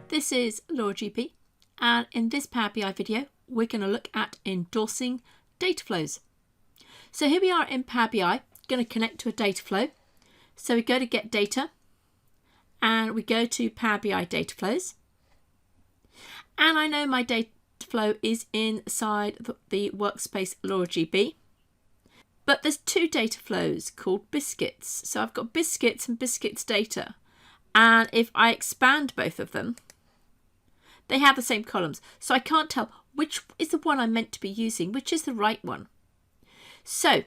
This is Laura GP, and in this Power BI video we're going to look at endorsing data flows. So here we are in Power BI, going to connect to a data flow. So we go to Get Data and we go to Power BI Data Flows. And I know my data flow is inside the workspace Laura GB. But there's two data flows called biscuits. So I've got biscuits and biscuits data. And if I expand both of them, they have the same columns. So I can't tell which is the one I'm meant to be using, which is the right one. So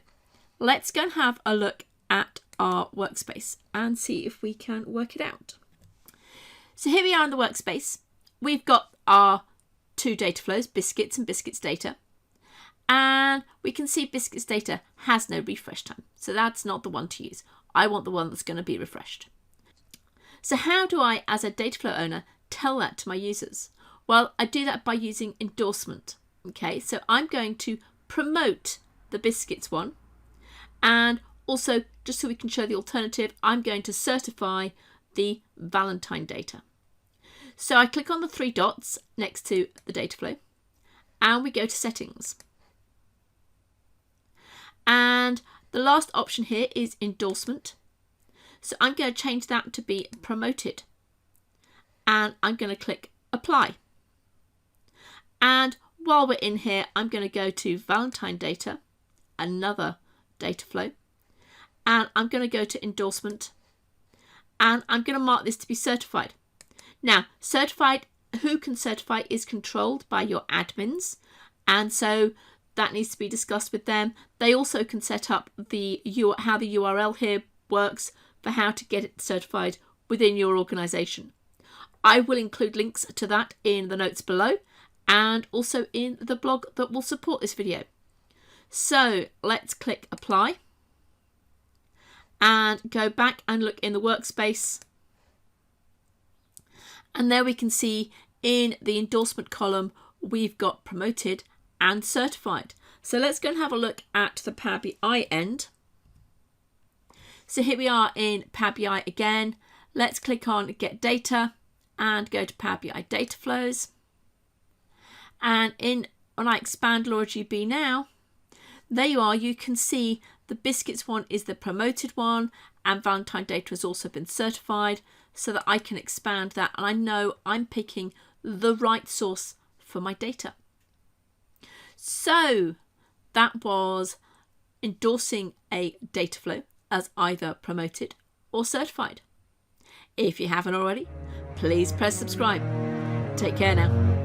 let's go and have a look at our workspace and see if we can work it out. So here we are in the workspace. We've got our two data flows, biscuits and biscuits data. And we can see biscuits data has no refresh time. So that's not the one to use. I want the one that's going to be refreshed. So how do I, as a data flow owner, tell that to my users? Well, I do that by using endorsement. Okay, so I'm going to promote the biscuits one, and also, just so we can show the alternative, I'm going to certify the Valentine data. So I click on the three dots next to the data flow, and we go to settings. And the last option here is endorsement. So I'm going to change that to be promoted. And I'm going to click apply. And while we're in here, I'm going to go to Valentine data, another data flow. And I'm going to go to endorsement. And I'm going to mark this to be certified. Now, certified, who can certify is controlled by your admins. And so that needs to be discussed with them. They also can set up how the URL here works for how to get it certified within your organization. I will include links to that in the notes below and also in the blog that will support this video. So let's click apply and go back and look in the workspace. And there we can see in the endorsement column, we've got promoted and certified. So let's go and have a look at the Power BI end. So here we are in Power BI again. Let's click on Get Data and go to Power BI Data Flows. And when I expand Laura GB now, there you are. You can see the biscuits one is the promoted one, and Valentine data has also been certified, so that I can expand that and I know I'm picking the right source for my data. So that was endorsing a data flow as either promoted or certified. If you haven't already, please press subscribe. Take care now.